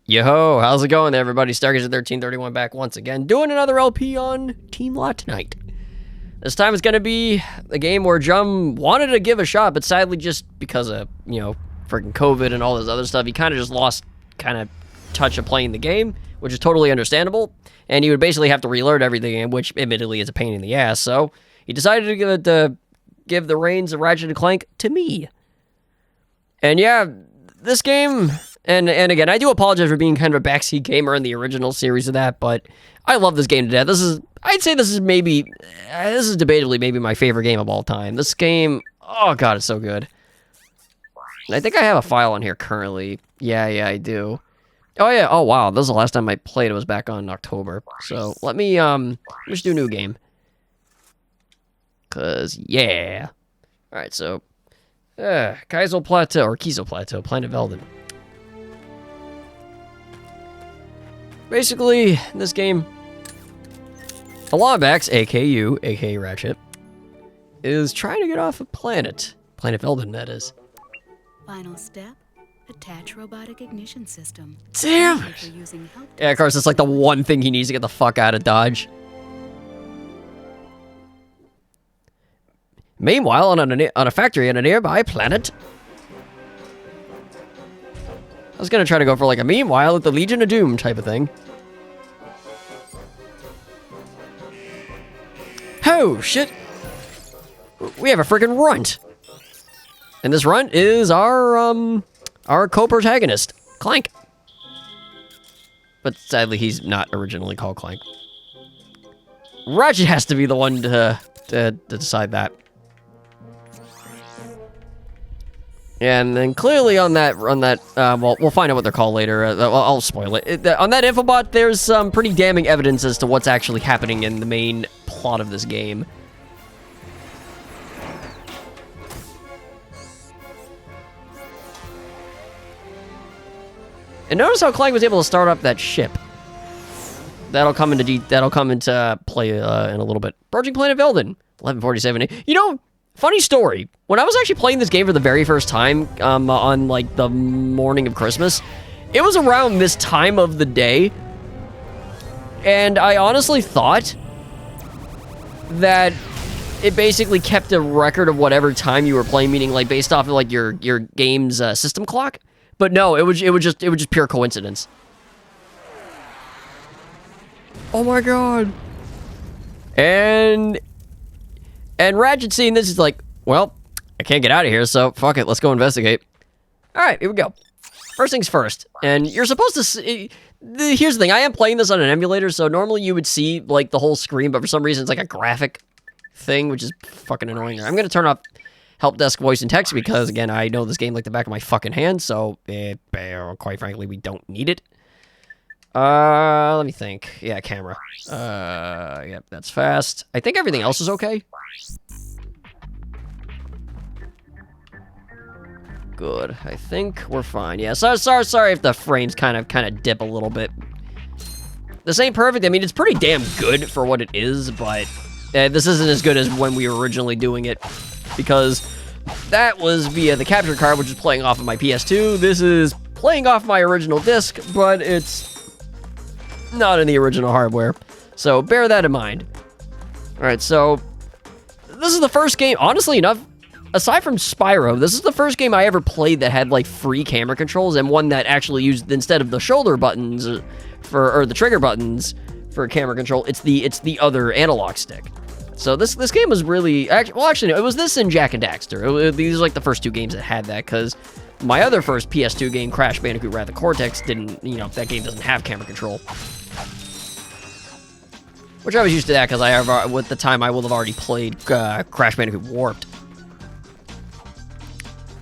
Yo, how's it going, everybody? Stargazer 1331 back once again, doing another LP on Team Lot tonight. This time it's going to be a game where Jum wanted to give a shot, but sadly just because of, freaking COVID and all this other stuff, he kind of just lost touch of playing the game, which is totally understandable, and he would basically have to relearn everything, which admittedly is a pain in the ass, so he decided to give the reins of Ratchet Clank to me. And yeah, this game... And again, I do apologize for being kind of a backseat gamer in the original series of that, but I love this game to death. I'd say this is debatably maybe my favorite game of all time. This game, oh god, it's so good. And I think I have a file on here currently. Yeah, I do. Oh yeah, oh wow, this is the last time I played. It was back on October. So let me just do a new game. Cause yeah. Alright, so Kiesel Plateau, or Kiesel Plateau, Planet Velden. Basically, in this game, Alombax, aka Ratchet, is trying to get off a planet. Planet Velden, that is. Final step, attach robotic ignition system. Damn it! Yeah, of course, it's like the one thing he needs to get the fuck out of Dodge. Meanwhile, on a factory on a nearby planet... I was gonna try to go for like a meanwhile at the Legion of Doom type of thing. Oh, shit! We have a friggin' runt! And this runt is our co-protagonist, Clank. But sadly, he's not originally called Clank. Ratchet has to be the one to decide that. And then clearly on that, well, we'll find out what they're called later. I'll spoil it. On that infobot, there's some pretty damning evidence as to what's actually happening in the main plot of this game. And notice how Clank was able to start up that ship. That'll come into play in a little bit. Approaching Planet Velden, 1147. You know. Funny story, when I was actually playing this game for the very first time, on, like, the morning of Christmas, it was around this time of the day, and I honestly thought that it basically kept a record of whatever time you were playing, meaning, like, based off of, like, your game's system clock, but no, it was just pure coincidence. Oh my god. And Ratchet seeing this is like, well, I can't get out of here, so fuck it, let's go investigate. Alright, here we go. First things first, and you're supposed to see... Here's the thing, I am playing this on an emulator, so normally you would see, like, the whole screen, but for some reason it's like a graphic thing, which is fucking annoying. I'm gonna turn off help desk voice and text because, again, I know this game like the back of my fucking hand, so, quite frankly, we don't need it. Let me think. Yeah, camera. Yep, that's fast. I think everything else is okay. Good. I think we're fine. Yeah, sorry if the frames kind of dip a little bit. This ain't perfect. I mean, it's pretty damn good for what it is, but this isn't as good as when we were originally doing it, because that was via the capture card, which is playing off of my PS2. This is playing off my original disc, but it's not in the original hardware, so bear that in mind. Alright, so this is the first game, honestly enough, aside from Spyro, this is the first game I ever played that had like free camera controls, and one that actually used, instead of the shoulder buttons or the trigger buttons for camera control, it's the other analog stick. So this game was really, actually, it was this and Jak and Daxter. These are like the first two games that had that, because my other first PS2 game, Crash Bandicoot Wrath of Cortex, didn't, that game doesn't have camera control. Which I was used to that, because with the time I would have already played Crash Bandicoot Warped.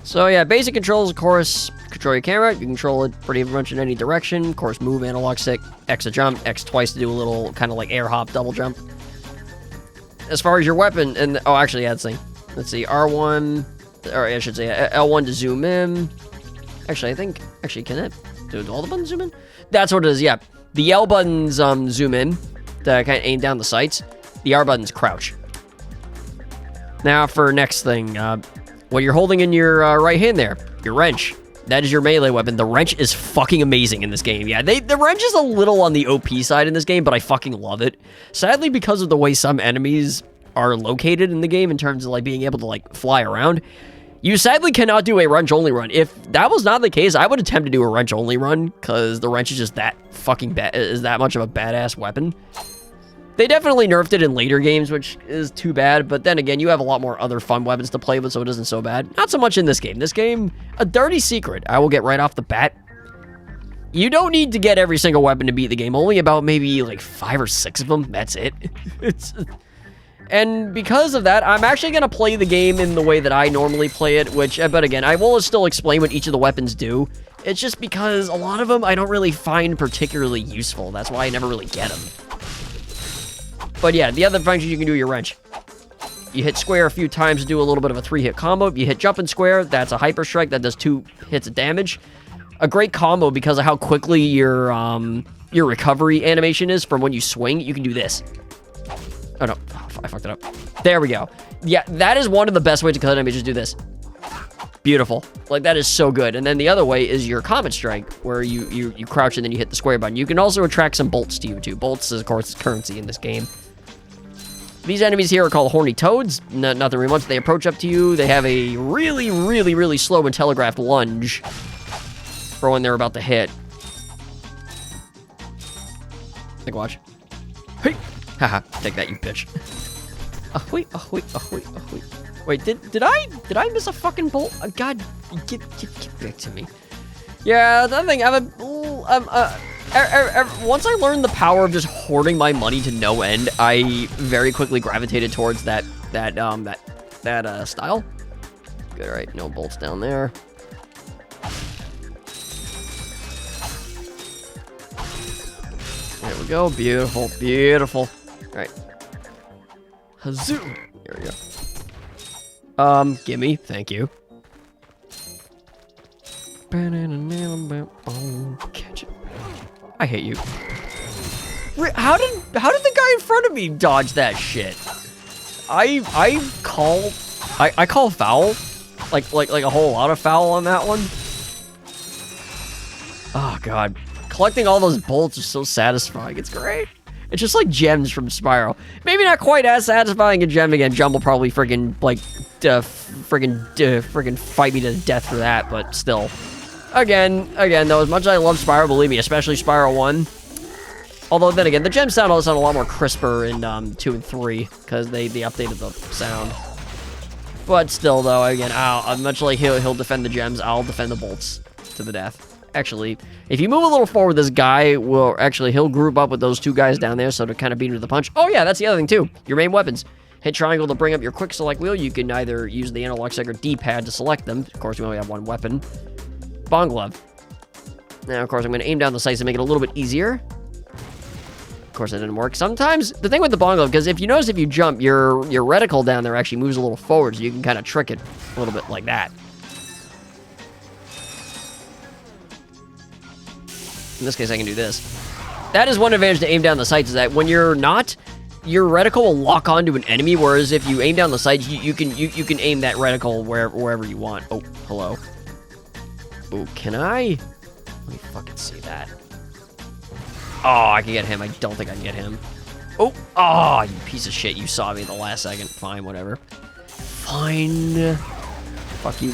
So yeah, basic controls, of course, control your camera. You can control it pretty much in any direction. Of course, move, analog stick, X to jump, X twice to do a little kind of like air hop, double jump. As far as your weapon, and oh, actually, yeah, let's see, R1, or I should say L1 to zoom in. Actually, can it? Do all the buttons zoom in? That's what it is, yeah. The L buttons zoom in to kind of aim down the sights. The R buttons crouch. Now for next thing, what you're holding in your right hand there, your wrench. That is your melee weapon. The wrench is fucking amazing in this game. Yeah, the wrench is a little on the OP side in this game, but I fucking love it. Sadly, because of the way some enemies are located in the game in terms of like being able to like fly around, you sadly cannot do a wrench-only run. If that was not the case, I would attempt to do a wrench-only run, because the wrench is just that fucking is that much of a badass weapon. They definitely nerfed it in later games, which is too bad, but then again, you have a lot more other fun weapons to play with, so it isn't so bad. Not so much in this game. This game, a dirty secret, I will get right off the bat. You don't need to get every single weapon to beat the game, only about maybe like 5 or 6 of them, that's it. And because of that, I'm actually going to play the game in the way that I normally play it, but again, I will still explain what each of the weapons do. It's just because a lot of them I don't really find particularly useful. That's why I never really get them. But yeah, the other function you can do your wrench. You hit square a few times to do a little bit of a 3-hit combo. You hit jump and square, that's a hyper strike, that does 2 hits of damage. A great combo because of how quickly your recovery animation is from when you swing. You can do this. Oh no, I fucked it up. There we go. Yeah, that is one of the best ways to cut enemies, just do this. Beautiful. Like, that is so good. And then the other way is your comet strike, where you crouch and then you hit the square button. You can also attract some bolts to you too. Bolts is, of course, currency in this game. These enemies here are called horny toads. Nothing really much. They approach up to you. They have a really, really, really slow and telegraphed lunge for when they're about to hit. Like, watch. Hey! Haha, take that, you bitch. Ahoy, ahoy, ahoy, ahoy. Wait, did I miss a fucking bolt? God, get back to me. Yeah, that thing, once I learned the power of just hoarding my money to no end, I very quickly gravitated towards that style. Good, all right, no bolts down there. There we go, beautiful, beautiful. All right. Hazoo! There we go. Gimme, thank you. Catch it. I hate you. How did the guy in front of me dodge that shit? I call foul. Like a whole lot of foul on that one. Oh god. Collecting all those bolts is so satisfying. It's great. It's just like gems from Spyro. Maybe not quite as satisfying a gem again. Gem will probably friggin' like friggin' fight me to death for that, but still. Again, though, as much as I love Spyro, believe me, especially Spyro 1. Although then again, the gems sound a lot more crisper in 2 and 3 because they updated the sound. But still, though, again, much like he'll defend the gems, I'll defend the bolts to the death. Actually, if you move a little forward, this guy will he'll group up with those 2 guys down there, so to kind of beat him to the punch. Oh yeah, that's the other thing too. Your main weapons. Hit triangle to bring up your quick select wheel. You can either use the analog stick or D-pad to select them. Of course, we only have one weapon. Bong glove. Now, of course, I'm going to aim down the sights to make it a little bit easier. Of course, that didn't work. Sometimes, the thing with the bong glove, because if you notice if you jump, your reticle down there actually moves a little forward, so you can kind of trick it a little bit like that. In this case, I can do this. That is one advantage to aim down the sights, is that when you're not, your reticle will lock onto an enemy, whereas if you aim down the sights, you can aim that reticle wherever you want. Oh, hello. Oh, can I? Let me fucking see that. Oh, I can get him. I don't think I can get him. Oh, you piece of shit. You saw me at the last second. Fine, whatever. Fine. Fuck you.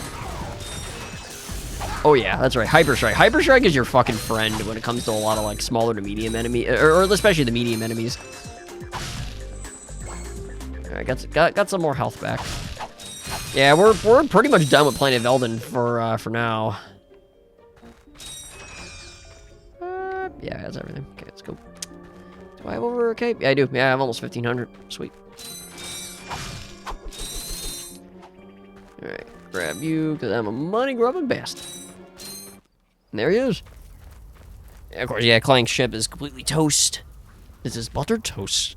Oh yeah, that's right. Hyper Strike. Hyper Strike is your fucking friend when it comes to a lot of like smaller to medium enemy, or especially the medium enemies. Alright, got some more health back. Yeah, we're pretty much done with Planet Velden for now. Yeah, that's everything. Okay, let's go. Do I have over? Okay, yeah, I do. Yeah, I have almost 1,500. Sweet. All right, grab you because I'm a money grubbing bastard. And there he is. Yeah, of course, yeah, Clank's ship is completely toast. This is buttered toast.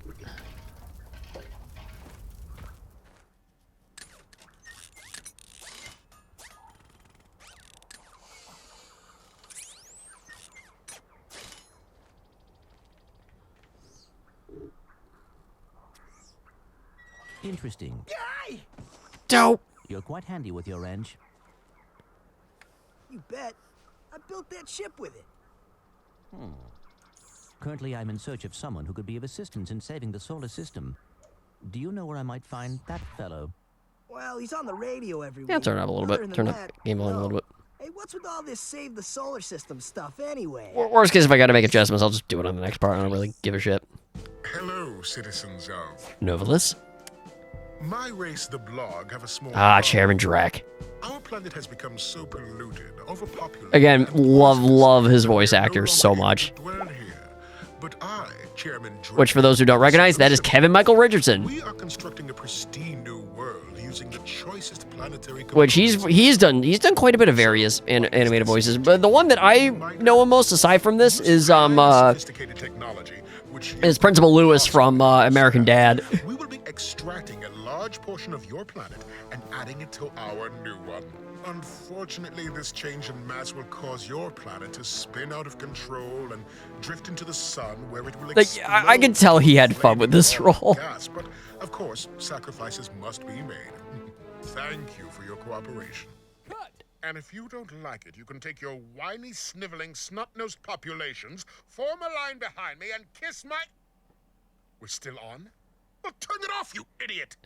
Interesting. Dope. You're quite handy with your wrench. You bet. I built that ship with it. Currently, I'm in search of someone who could be of assistance in saving the solar system. Do you know where I might find that fellow? Well, he's on the radio every week. Yeah, turn it up a little Other bit. than Turn up that, game volume a little no. bit. Hey, what's with all this save the solar system stuff anyway? Worst case, if I gotta make adjustments, I'll just do it on the next part. I don't really give a shit. Hello, citizens of... Novelist. My race, the Blog, have a small... Chairman Drac. Our planet has become so polluted, overpopulated... Again, and love his we're voice no actor longer so able much. to dwell here. But I, Chairman Drac, Which, for those who don't recognize, that is Kevin Michael Richardson. We are constructing a pristine new world using the choicest planetary... Which he's done quite a bit of various animated voices, but the one that I know him most aside from this is sophisticated technology, which is Principal Lewis from American Dad. We will be extracting a large portion of your planet and adding it to our new one. Unfortunately, this change in mass will cause your planet to spin out of control and drift into the sun, where it will Like, explode. I can tell he had fun with this role. Gas, but of course, sacrifices must be made. Thank you for your cooperation. And if you don't like it, you can take your whiny, sniveling, snot-nosed populations, form a line behind me, and kiss my... We're still on? Well, turn it off, you idiot!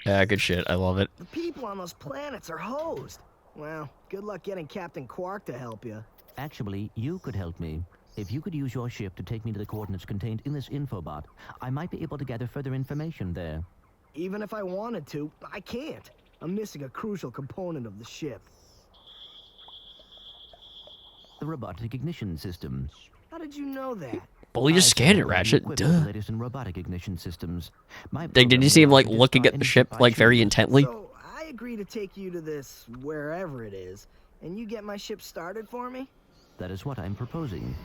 Yeah, good shit. I love it. The people on those planets are hosed. Well, good luck getting Captain Quark to help you. Actually, you could help me. If you could use your ship to take me to the coordinates contained in this infobot, I might be able to gather further information there. Even if I wanted to, I can't. I'm missing a crucial component of the ship. The robotic ignition system. How did you know that? Well, you just scanned it, Ratchet. Equipped with the Duh. latest in robotic ignition systems. My Did you see him, like, program looking allows at me the to ship, destroy like, any very ship. intently? So, I agree to take you to this, wherever it is, and you get my ship started for me? That is what I'm proposing.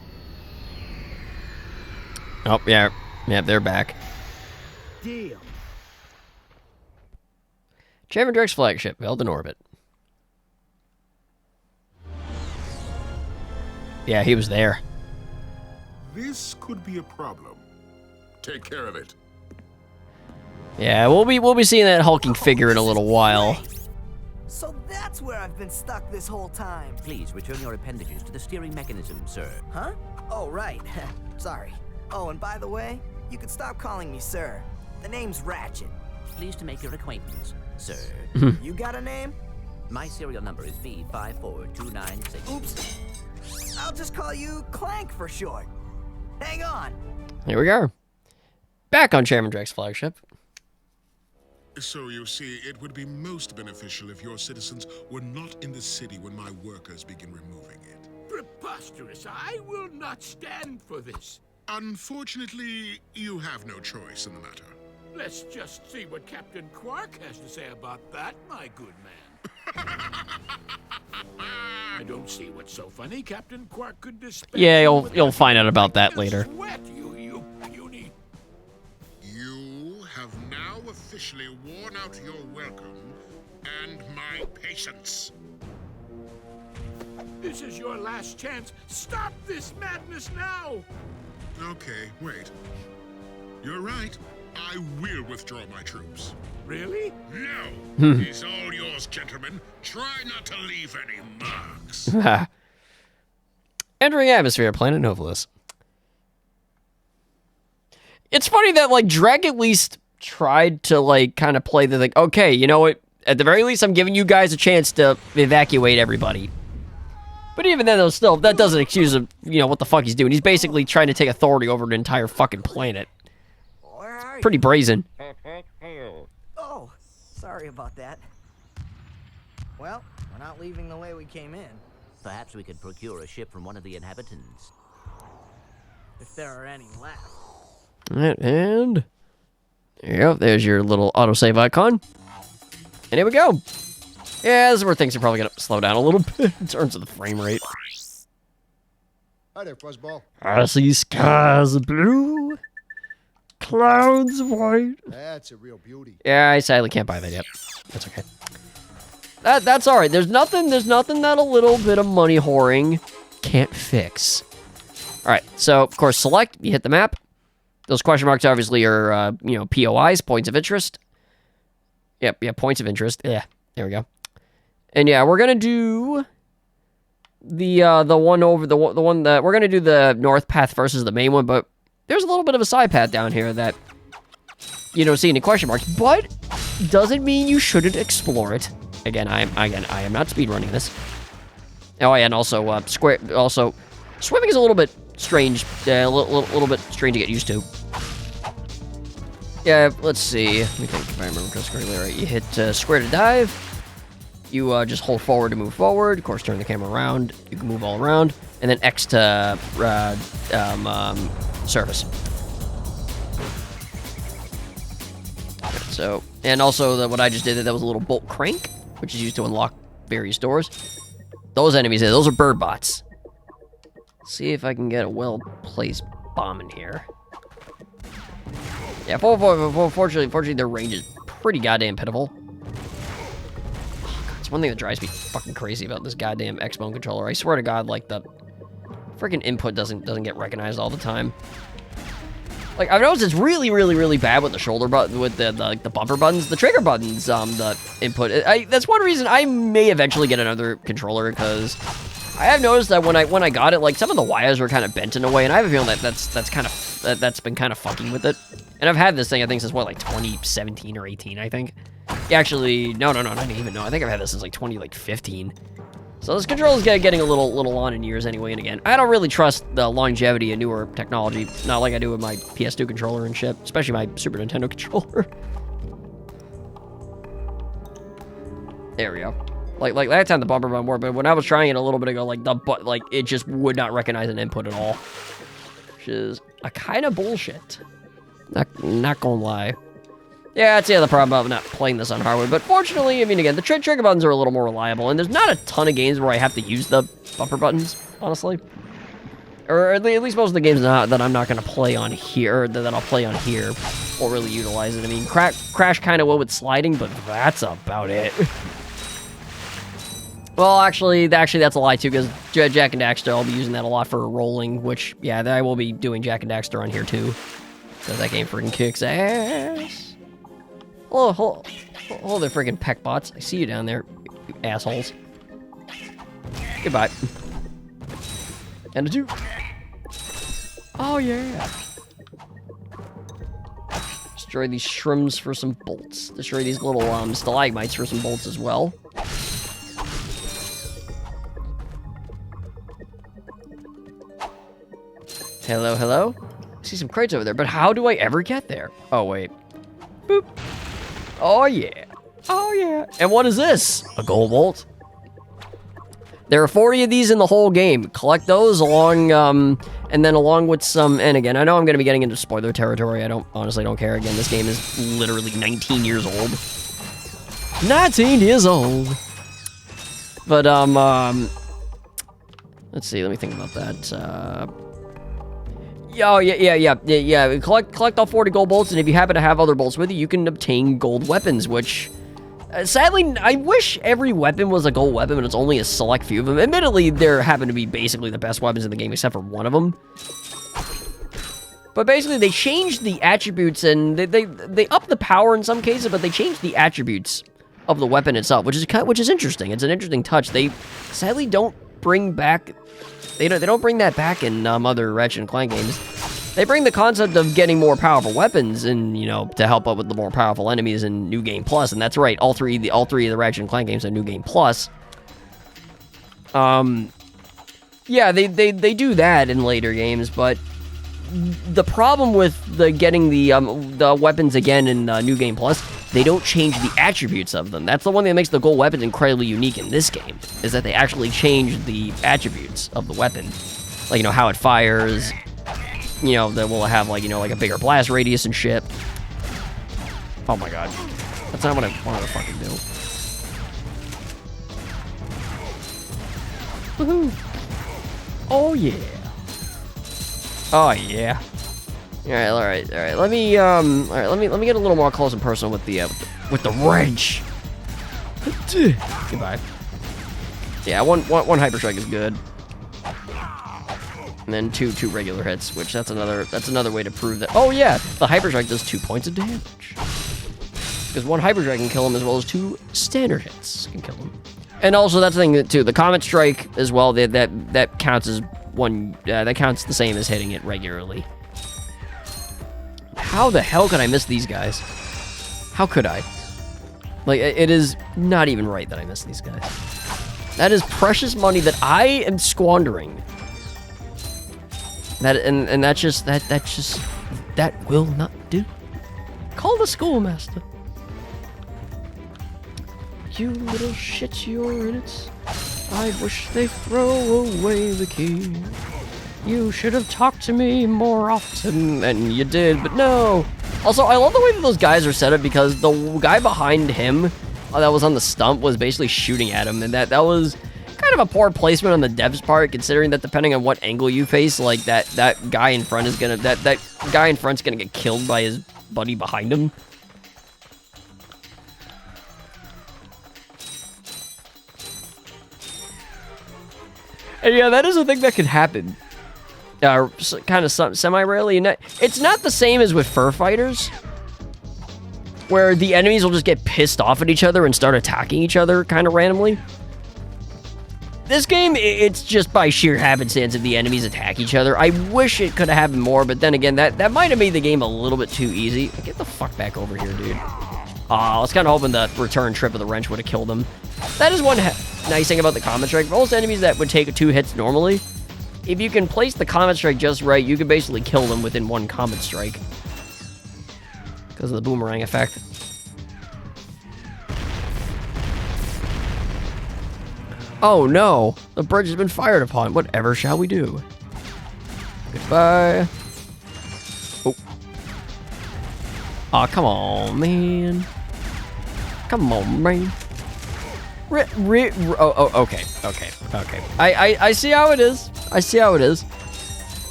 Oh, yeah. Yeah, they're back. Deal. Chairman Drak's flagship, held in orbit. Yeah, he was there. This could be a problem. Take care of it. Yeah, we'll be seeing that hulking figure in a little while. So that's where I've been stuck this whole time. Please return your appendages to the steering mechanism, sir. Huh? Oh, right. Sorry. Oh, and by the way, you could stop calling me sir. The name's Ratchet. Pleased to make your acquaintance, sir. You got a name? My serial number is V54296. Oops. I'll just call you Clank for short. Hang on. Here we go. Back on Chairman Drak's flagship. So you see, it would be most beneficial if your citizens were not in the city when my workers begin removing it. Preposterous! I will not stand for this. Unfortunately, you have no choice in the matter. Let's just see what Captain Quark has to say about that, my good man. I don't see what's so funny. Captain Quark could dispense. Yeah, you with you'll that find out about that later. Sweat, you puny. You have now officially worn out your welcome and my patience. This is your last chance. Stop this madness now. Okay, wait. You're right. I will withdraw my troops. Really? No, it's all yours, gentlemen. Try not to leave any marks. Entering atmosphere, planet Novelist. It's funny that, like, Drek at least tried to, like, kind of play the, like, okay, you know what? At the very least, I'm giving you guys a chance to evacuate everybody. But even then, though, still, that doesn't excuse him, you know, what the fuck he's doing. He's basically trying to take authority over an entire fucking planet. Where are you? Pretty brazen. Oh, sorry about that. Well, we're not leaving the way we came in. Perhaps we could procure a ship from one of the inhabitants. If there are any left. Alright, and there you go. There's your little autosave icon. And here we go. Yeah, this is where things are probably going to slow down a little bit in terms of the frame rate. Hi there, Fuzzball. I see skies blue, clouds white. That's a real beauty. Yeah, I sadly can't buy that yet. That's okay. That's all right. There's nothing that a little bit of money whoring can't fix. All right. So of course, select. You hit the map. Those question marks obviously are you know, POIs, points of interest. Yep. Yeah, points of interest. Yeah. There we go. And yeah, we're gonna do the one over the one that we're gonna do the north path versus the main one, but there's a little bit of a side path down here that you don't see any question marks, but doesn't mean you shouldn't explore it. Again, I am not speedrunning this. Oh yeah, and also swimming is a little bit strange, a little bit strange to get used to. Yeah, let's see. Let me think if I remember correctly. Right, you hit square to dive. You just hold forward to move forward. Of course, turn the camera around. You can move all around, and then X to surface. So, and also what I just did, that was a little bolt crank, which is used to unlock various doors. Those enemies, those are bird bots. See if I can get a well-placed bomb in here. Yeah, fortunately, their range is pretty goddamn pitiful. Oh, God, it's one thing that drives me fucking crazy about this goddamn Xbone controller. I swear to God, like, the freaking input doesn't get recognized all the time. Like, I've noticed it's really bad with the shoulder button, with the bumper buttons, the trigger buttons, the input. That's one reason I may eventually get another controller, because I have noticed that when I got it, like, some of the wires were kind of bent in a way, and I have a feeling that's been kind of fucking with it. And I've had this thing, I think, since what, like 2017 or 18, I think. Actually, no, not even. No, I think I've had this since like 2015. So this controller's getting a little on in years anyway. And again, I don't really trust the longevity of newer technology, not like I do with my PS2 controller and shit, especially my Super Nintendo controller. There we go. Like that time the bumper button worked, but when I was trying it a little bit ago, like it just would not recognize an input at all, which is a kind of bullshit. Not gonna lie. Yeah, that's the other problem about not playing this on hardware. But fortunately, I mean, again, the trigger buttons are a little more reliable, and there's not a ton of games where I have to use the bumper buttons, honestly. Or at least most of the games that I'm not going to play on here, that I'll play on here, won't really utilize it. I mean, Crash kind of will with sliding, but that's about it. Well, actually, that's a lie, too, because Jak and Daxter, I'll be using that a lot for rolling, which, yeah, I will be doing Jak and Daxter on here, too. Because that game freaking kicks ass. Oh, hold there, freaking peck bots. I see you down there, you assholes. Goodbye. And a 2. Oh, yeah. Destroy these shrooms for some bolts. Destroy these little stalagmites for some bolts as well. Hello? I see some crates over there, but how do I ever get there? Oh, wait. Boop. Oh, yeah. And what is this? A gold bolt? There are 40 of these in the whole game. Collect those along, and then along with some, and again, I know I'm going to be getting into spoiler territory. Honestly don't care. Again, this game is literally 19 years old. 19 years old. But, let's see, let me think about that. Yeah. Collect all 40 gold bolts, and if you happen to have other bolts with you, you can obtain gold weapons, which, sadly, I wish every weapon was a gold weapon, but it's only a select few of them. Admittedly, there happen to be basically the best weapons in the game, except for one of them. But basically, they changed the attributes, and they upped the power in some cases, but they changed the attributes of the weapon itself, which is interesting. It's an interesting touch. They sadly don't bring back... They don't bring that back in other Ratchet Clank games. They bring the concept of getting more powerful weapons and, you know, to help out with the more powerful enemies in New Game Plus, and that's right, all three of the Ratchet Clank games are New Game Plus. Yeah, they do that in later games, but the problem with getting the weapons again in New Game Plus, they don't change the attributes of them. That's the one thing that makes the gold weapons incredibly unique in this game, is that they actually change the attributes of the weapon. Like, you know, how it fires, you know, that will have, like, you know, like a bigger blast radius and shit. Oh my god. That's not what I wanted to fucking do. Woohoo! Oh yeah. Oh yeah. All right. Let me get a little more close and personal with the wrench. Goodbye. Yeah, one hyper strike is good, and then two regular hits, which that's another way to prove that. Oh yeah, the hyper strike does 2 points of damage, because one hyper strike can kill him as well as 2 standard hits can kill him. And also that's the thing too. The Comet Strike as well. That counts as one. That counts the same as hitting it regularly. How the hell could I miss these guys? How could I? Like, it is not even right that I miss these guys. That is precious money that I am squandering. That will not do. Call the schoolmaster. You little shits, you're in it. I wish they throw away the key. You should have talked to me more often than you did, but no. Also, I love the way that those guys are set up because the guy behind him that was on the stump was basically shooting at him, and that was kind of a poor placement on the dev's part, considering that depending on what angle you face, like that guy in front is gonna that guy in front's gonna get killed by his buddy behind him. And yeah, that is a thing that could happen. Kind of semi-rarely. It's not the same as with fur fighters, where the enemies will just get pissed off at each other and start attacking each other kind of randomly. This game, it's just by sheer happenstance if the enemies attack each other. I wish it could have happened more, but then again, that might have made the game a little bit too easy. Get the fuck back over here, dude. I was kind of hoping the return trip of the wrench would have killed him. That is one nice thing about the Comet Strike. For most enemies that would take 2 hits normally, if you can place the Comet Strike just right, you can basically kill them within 1 Comet Strike. Because of the boomerang effect. Oh no, the bridge has been fired upon. Whatever shall we do? Goodbye. Oh. Aw, come on, man. Come on, man. Okay. I see how it is. I see how it is.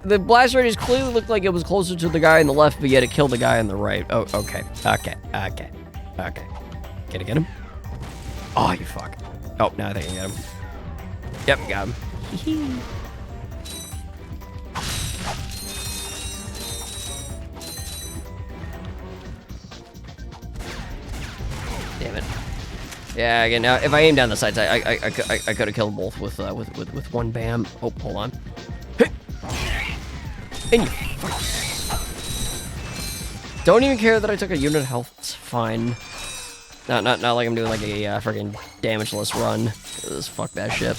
The blast radius clearly looked like it was closer to the guy on the left, but yet it killed the guy on the right. Oh, okay. Can I get him? Oh, you fuck. Oh, now I think I got him. Yep, got him. Damn it. Yeah, again, now if I aim down the sides, I could have killed both with one bam. Oh, hold on. And you don't even care that I took a unit of health. It's fine. Not like I'm doing like a freaking damageless run. This fuck that shit.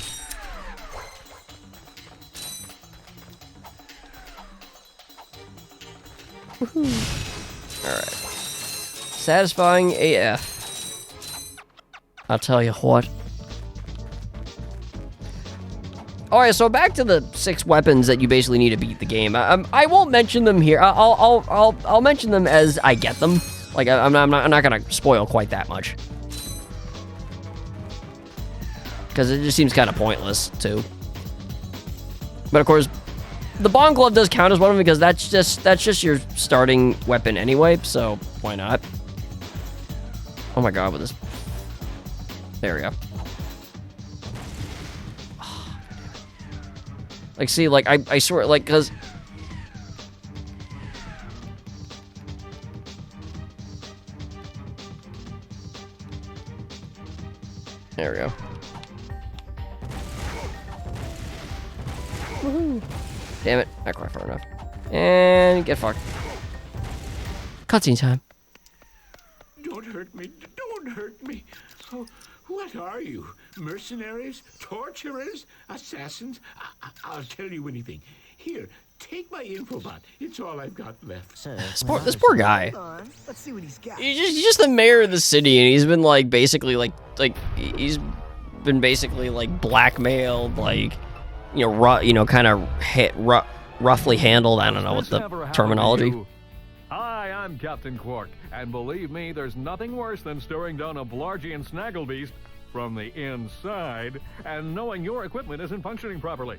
Woohoo! All right. Satisfying AF. I'll tell you what. Alright, so back to the 6 weapons that you basically need to beat the game. I won't mention them here. I'll mention them as I get them. Like I'm not gonna spoil quite that much, because it just seems kind of pointless too. But of course, the Bond Glove does count as one of them because that's just your starting weapon anyway. So why not? Oh my god, with this. There we go. Like, see, like, I swear, like, because... There we go. Woohoo! Damn it, not quite far enough. And get fucked. Cutscene time. Don't hurt me. Don't hurt me. Oh, what are you? Mercenaries? Torturers? Assassins? I'll tell you anything. Here, take my infobot. It's all I've got left. Sir, This poor guy. Hold on. Let's see what he's got. He's just the mayor of the city, and he's been like basically like he's been basically like blackmailed, like kind of roughly handled. I don't know what the terminology. Hi, I'm Captain Quark, and believe me, there's nothing worse than staring down a Blargian snagglebeast from the inside and knowing your equipment isn't functioning properly.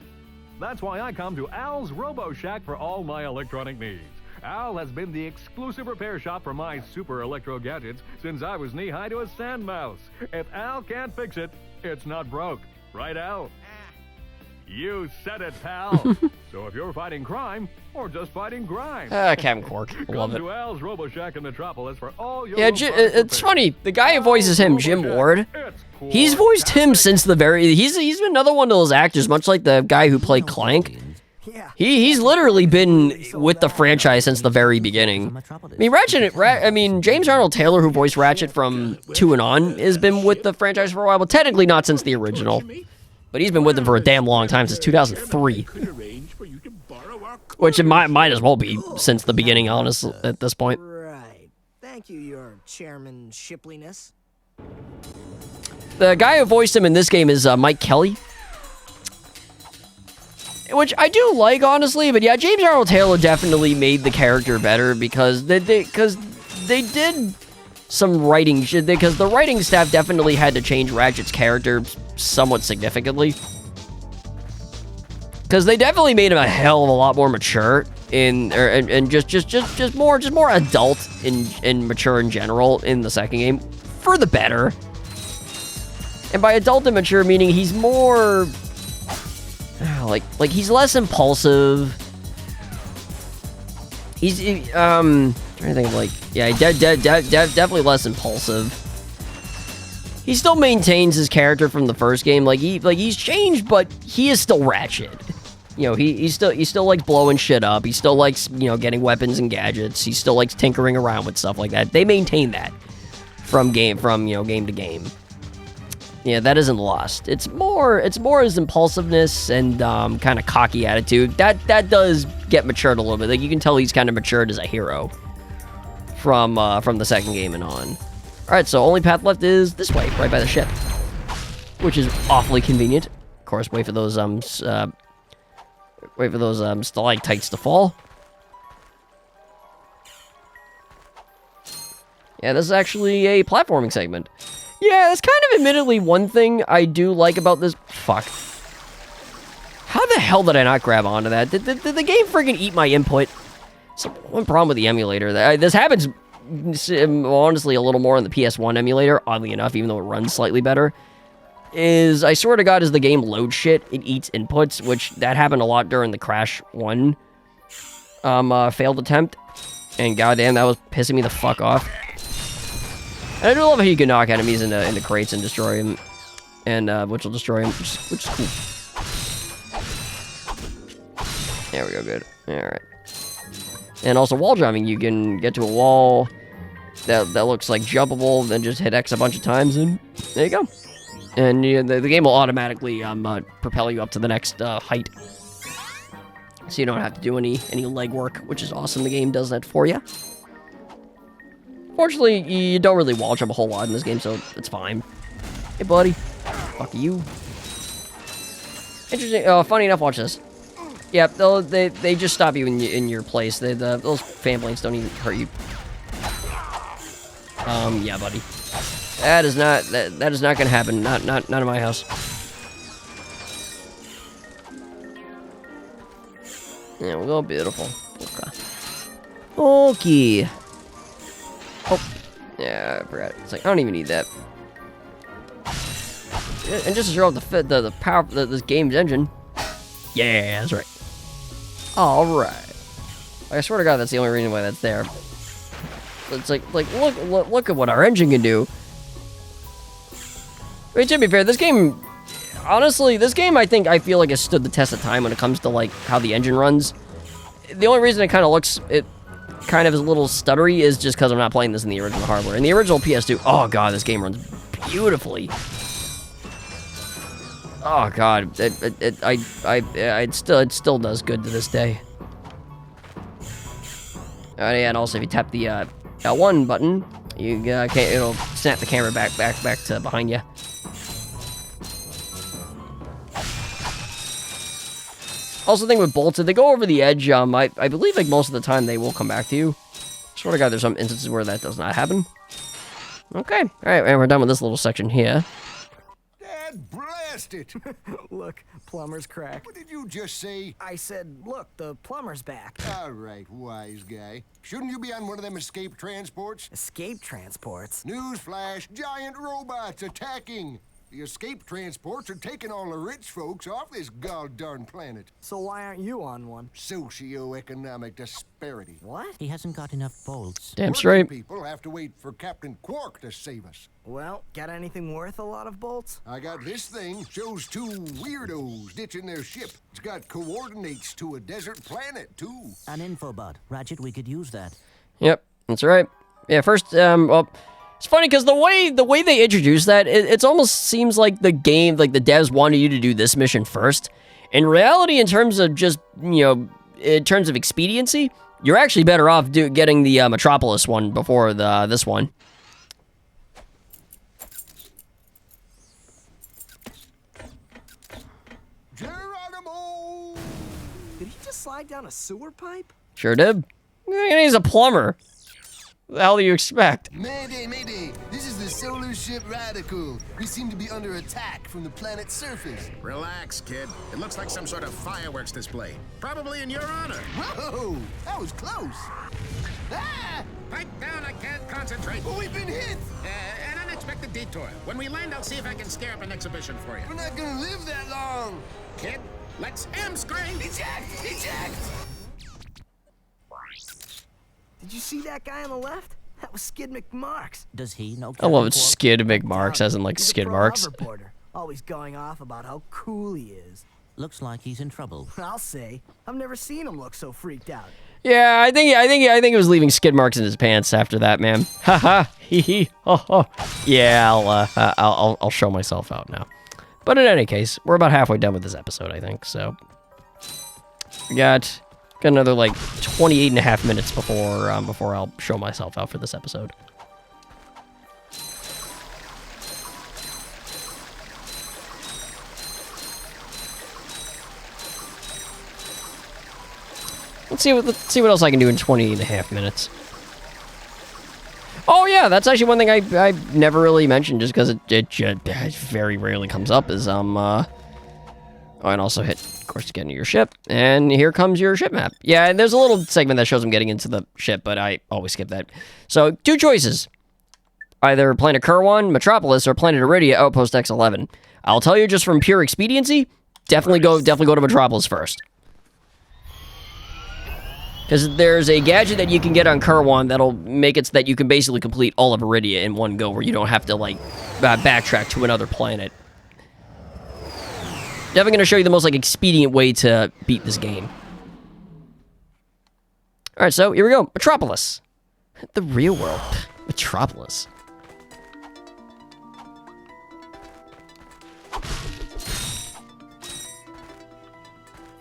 That's why I come to Al's Robo Shack for all my electronic needs. Al has been the exclusive repair shop for my super electro gadgets since I was knee-high to a sand mouse. If Al can't fix it, it's not broke. Right, Al? You said it, pal. So if you're fighting crime or just fighting grime, Captain Quark. Love come it. to Al's RoboShack in Metropolis for all your Yeah, it's funny. The guy who voices him, Jim Ward, he's voiced him since the very... He's been another one of those actors, much like the guy who played Clank. Yeah. He's literally been with the franchise since the very beginning. I mean, James Arnold Taylor, who voiced Ratchet from 2 and on, has been with the franchise for a while, but technically not since the original. But he's been with them for a damn long time, since 2003. Which it might as well be since the beginning, honestly, at this point. Right. Thank you, Your Chairman Shipliness. The guy who voiced him in this game is Mike Kelly. Which I do like, honestly, but yeah, James Arnold Taylor definitely made the character better because they did some writing shit, because the writing staff definitely had to change Ratchet's character somewhat significantly. Because they definitely made him a hell of a lot more mature and just more adult and mature in general in the second game, for the better. And by adult and mature, meaning he's more like he's less impulsive. Trying to think of like, yeah, definitely less impulsive. He still maintains his character from the first game. He's changed, but he is still Ratchet. You know, he still likes blowing shit up. He still likes, you know, getting weapons and gadgets. He still likes tinkering around with stuff like that. They maintain that from game to game. Yeah, that isn't lost. It's more his impulsiveness and kind of cocky attitude. That does get matured a little bit. Like, you can tell he's kind of matured as a hero from the second game and on. All right, so only path left is this way, right by the ship, which is awfully convenient. Of course, wait for those stalactites to fall. Yeah, this is actually a platforming segment. Yeah, that's kind of admittedly one thing I do like about this. Fuck. How the hell did I not grab onto that? Did the game friggin' eat my input? One problem with the emulator. This happens, honestly, a little more on the PS1 emulator, oddly enough, even though it runs slightly better. Is, I swear to God, as the game loads shit, it eats inputs, which that happened a lot during the Crash 1 failed attempt. And goddamn, that was pissing me the fuck off. And I do love how you can knock enemies into crates and destroy them, and which will destroy them, which is cool. There we go, good. All right. And also wall jumping, you can get to a wall that looks like jumpable, then just hit X a bunch of times, and there you go. And the game will automatically propel you up to the next height, so you don't have to do any legwork, which is awesome. The game does that for you. Fortunately, you don't really wall jump a whole lot in this game, so it's fine. Hey, buddy. Fuck you. Interesting. Oh, funny enough, watch this. Yeah, they just stop you in your place. Those fan blanks don't even hurt you. Yeah, buddy. That is not gonna happen. Not in my house. Yeah, we'll go beautiful. Okay. Oh, yeah, I forgot. It's like, I don't even need that. And just to show off the power of this game's engine. Yeah, that's right. Alright. I swear to God, that's the only reason why that's there. It's like look at what our engine can do. I mean, to be fair, this game, honestly, I feel like has stood the test of time when it comes to, like, how the engine runs. The only reason it kind of is a little stuttery is just because I'm not playing this in the original hardware. In the original PS2, oh god, this game runs beautifully. Oh god, it still does good to this day. Yeah, and also if you tap the L1 button, it'll snap the camera back to behind you. Also, the thing with bolts, if they go over the edge, I believe like most of the time they will come back to you. Swear to God, there's some instances where that does not happen. Okay, all right, and we're done with this little section here. Dad, blast it! Look, plumber's crack. What did you just say? I said, look, the plumber's back. All right, wise guy. Shouldn't you be on one of them escape transports? Escape transports? Newsflash, giant robots attacking. The escape transports are taking all the rich folks off this god-darn planet. So why aren't you on one? Socioeconomic disparity. What? He hasn't got enough bolts. Damn Working straight. people have to wait for Captain Quark to save us. Well, got anything worth a lot of bolts? I got this thing. Shows two weirdos ditching their ship. It's got coordinates to a desert planet, too. An infobot. Ratchet, we could use that. Yep, that's right. Yeah, first, well, it's funny because the way they introduce that, it almost seems like the game, like the devs wanted you to do this mission first. In reality, in terms of just, you know, in terms of expediency, you're actually better off getting the Metropolis one before this one. Geronimo! Did he just slide down a sewer pipe? Sure did. He's a plumber. What the hell do you expect? Mayday, mayday! This is the solar ship Radical. We seem to be under attack from the planet's surface. Relax, kid. It looks like some sort of fireworks display. Probably in your honor. Whoa! That was close! Ah! Pipe down, I can't concentrate. But we've been hit! An unexpected detour. When we land, I'll see if I can scare up an exhibition for you. We're not gonna live that long! Kid, let's M-screen! Eject! Eject! Did you see that guy on the left? That was Skid McMarks. Does he know I Captain love it. Quark? Skid McMarks, as in like He's a skid pro marks. hoverboarder, always going off about how cool he is. Looks like he's in trouble. I'll say, I've never seen him look so freaked out. Yeah, I think he was leaving skid marks in his pants after that, man. Haha, hee hee, ho ho. Yeah, I'll show myself out now. But in any case, we're about halfway done with this episode, I think. So we got another like 28 and a half minutes before I'll show myself out for this episode. Let's see what else I can do in 20 and a half minutes. Oh yeah, that's actually one thing I never really mentioned just because it very rarely comes up is oh, and also hit, of course, to get into your ship. And here comes your ship map. Yeah, and there's a little segment that shows them getting into the ship, but I always skip that. So, two choices. Either Planet Kurwan, Metropolis, or Planet Iridia, Outpost X11. I'll tell you just from pure expediency, definitely go to Metropolis first. Because there's a gadget that you can get on Kurwan that'll make it so that you can basically complete all of Iridia in one go, where you don't have to, like, backtrack to another planet. Definitely going to show you the most, like, expedient way to beat this game. Alright, so here we go. Metropolis. The real world. Metropolis.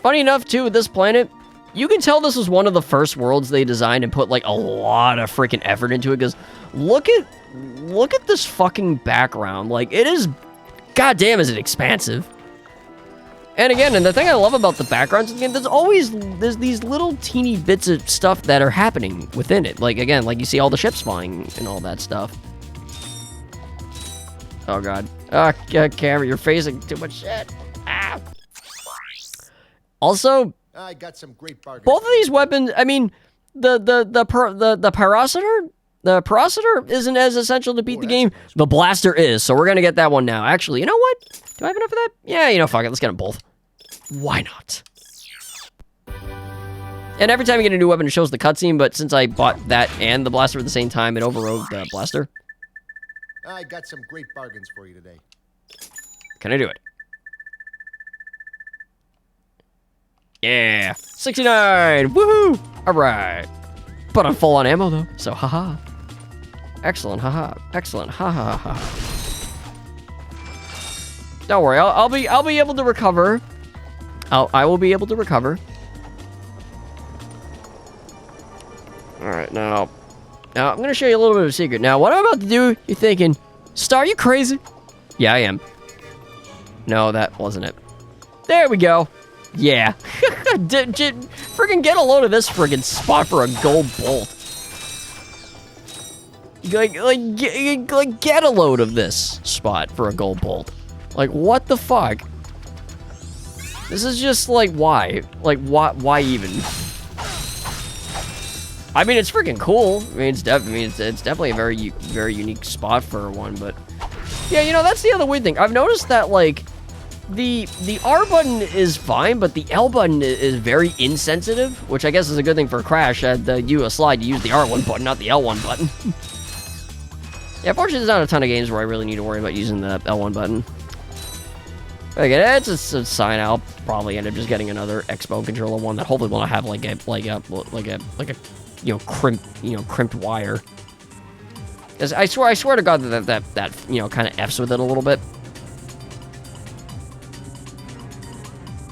Funny enough, too, with this planet, you can tell this was one of the first worlds they designed and put, like, a lot of freaking effort into it, because look at this fucking background. Like, it is, goddamn, is it expansive. And again, and the thing I love about the backgrounds, again, there's these little teeny bits of stuff that are happening within it. Like, again, like you see all the ships flying and all that stuff. Oh, God. Ah, camera, you're facing too much shit. Ah. Also, I got some great bargains. both of these weapons, I mean, the Paraciter isn't as essential to beat the game. The blaster is, so we're gonna get that one now. Actually, you know what? Do I have enough of that? Yeah, you know, fuck it, let's get them both. Why not? And every time you get a new weapon, it shows the cutscene, but since I bought that and the blaster at the same time, it overrode the blaster. I got some great bargains for you today. Can I do it? Yeah, 69, woohoo! All right, but I'm full on ammo though, so haha. Excellent, haha, excellent, haha, ha. Don't worry, I'll be able to recover. I will be able to recover. All right, now I'm gonna show you a little bit of a secret. Now, what I'm about to do, you're thinking, Star, you crazy? Yeah, I am. No, that wasn't it. There we go. Yeah. Friggin' get a load of this friggin' spot for a gold bolt. Like get a load of this spot for a gold bolt. Like, what the fuck? This is just, like, why? Like, why even? I mean, it's freaking cool. I mean, it's definitely a very unique spot for one, but Yeah, you know, that's the other weird thing. I've noticed that, like, the R button is fine, but the L button is very insensitive, which I guess is a good thing for Crash. You a slide, you use the R1 button, not the L1 button. Yeah, fortunately, there's not a ton of games where I really need to worry about using the L1 button. Okay, it's a sign. I'll probably end up just getting another Expo controller one that hopefully will not have like a crimped wire. 'Cause I swear to God that kind of f's with it a little bit.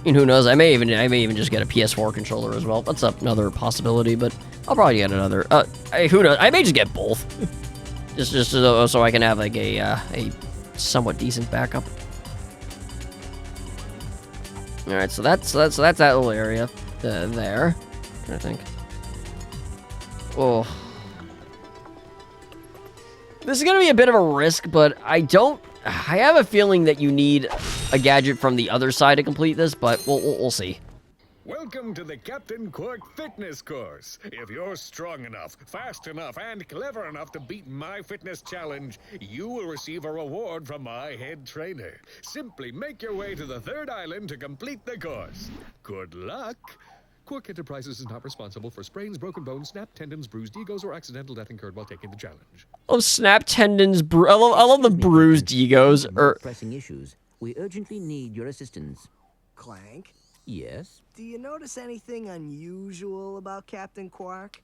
And who knows? I may even just get a PS4 controller as well. That's another possibility, but I'll probably get another. Who knows? I may just get both, just so I can have like a somewhat decent backup. All right, so that's that little area there. I'm trying to think. Oh, this is gonna be a bit of a risk, but I have a feeling that you need a gadget from the other side to complete this, but we'll see. Welcome to the Captain Quark Fitness Course. If you're strong enough, fast enough, and clever enough to beat my fitness challenge, you will receive a reward from my head trainer. Simply make your way to the third island to complete the course. Good luck. Quark Enterprises is not responsible for sprains, broken bones, snapped tendons, bruised egos, or accidental death incurred while taking the challenge. Oh, snapped tendons, I love the bruised egos. Pressing issues. We urgently need your assistance. Clank, Yes? do you notice anything unusual about Captain Quark?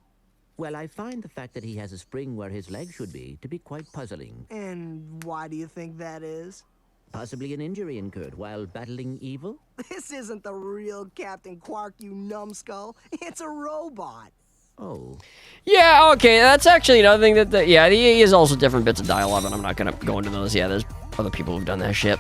Well, I find the fact that he has a spring where his leg should be to be quite puzzling. And why do you think that is? Possibly an injury incurred while battling evil? This isn't the real Captain Quark, you numbskull. It's a robot. Oh. Yeah, okay, that's actually another thing that yeah, he is also different bits of dialogue, but I'm not gonna go into those. Yeah, there's other people who've done that shit.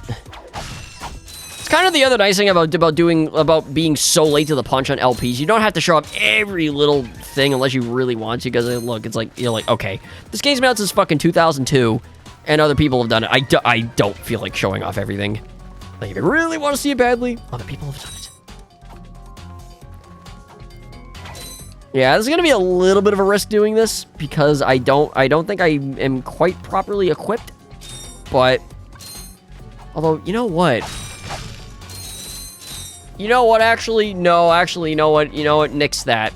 It's kind of the other nice thing about being so late to the punch on LPs. You don't have to show up every little thing unless you really want to, because look, it's like, you're like, okay, this game's been out since fucking 2002, and other people have done it. I don't feel like showing off everything. Like, if you really want to see it badly, other people have done it. Yeah, this is gonna be a little bit of a risk doing this, because I don't think I am quite properly equipped. But, although, you know what? You know what, actually, no, actually, you know what, nix that.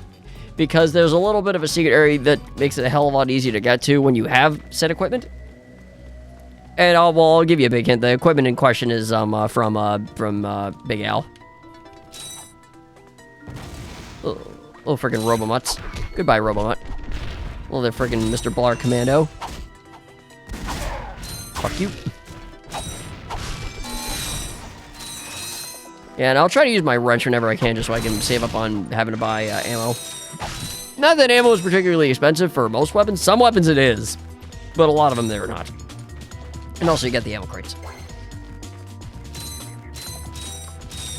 Because there's a little bit of a secret area that makes it a hell of a lot easier to get to when you have said equipment. And I'll give you a big hint. The equipment in question is from Big Al. Little freaking Robomutts. Goodbye, Robomutt. Well, they're freaking Mr. Blar Commando. Fuck you. Yeah, and I'll try to use my wrench whenever I can, just so I can save up on having to buy ammo. Not that ammo is particularly expensive for most weapons. Some weapons it is, but a lot of them they're not. And also, you get the ammo crates.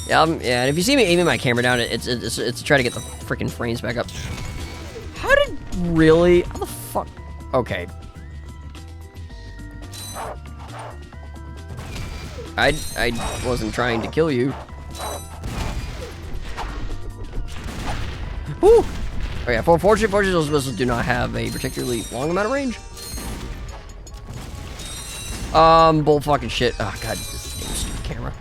Yeah, yeah. And if you see me aiming my camera down, it's to try to get the freaking frames back up. How did really? How the fuck? Okay. I wasn't trying to kill you. Woo! Oh yeah, fortunately, those missiles do not have a particularly long amount of range. Bull fucking shit. Oh god, this damn stupid camera.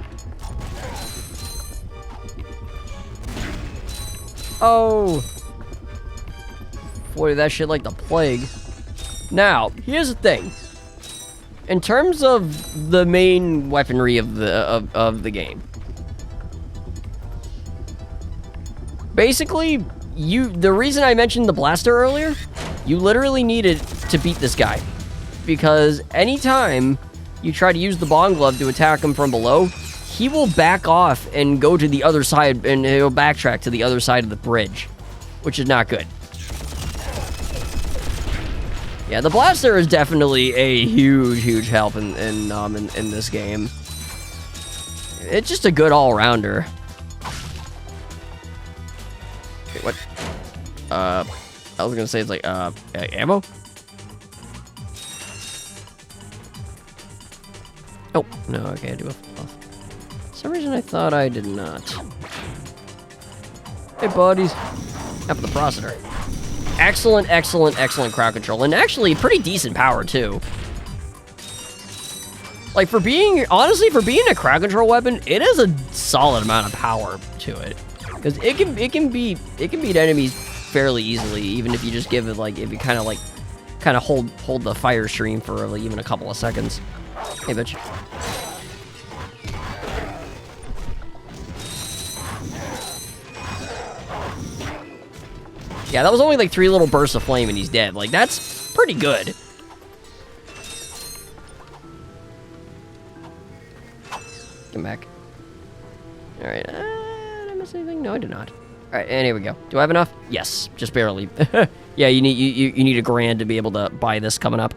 Oh. Boy, that shit like the plague. Now, here's the thing. In terms of the main weaponry of the game, basically, the reason I mentioned the blaster earlier, you literally need it to beat this guy. Because anytime you try to use the Bond Glove to attack him from below, he will back off and go to the other side, and he'll backtrack to the other side of the bridge, which is not good. Yeah, the blaster is definitely a huge help in this game. It's just a good all-rounder. Wait, what? I was gonna say it's like ammo. Oh, no, okay, I do have for some reason I thought I did not. Hey, buddies. Now for the processor. Excellent crowd control, and actually pretty decent power, too. Like, honestly, for being a crowd control weapon, it has a solid amount of power to it. Because it can beat enemies fairly easily, even if you just give it, like, if you kind of hold the fire stream for like, even a couple of seconds. Hey, bitch. Yeah, that was only like 3 little bursts of flame and he's dead. Like, that's pretty good. Come back. Alright, did I miss anything? No, I did not. Alright, and here we go. Do I have enough? Yes, just barely. Yeah, you need a grand to be able to buy this coming up.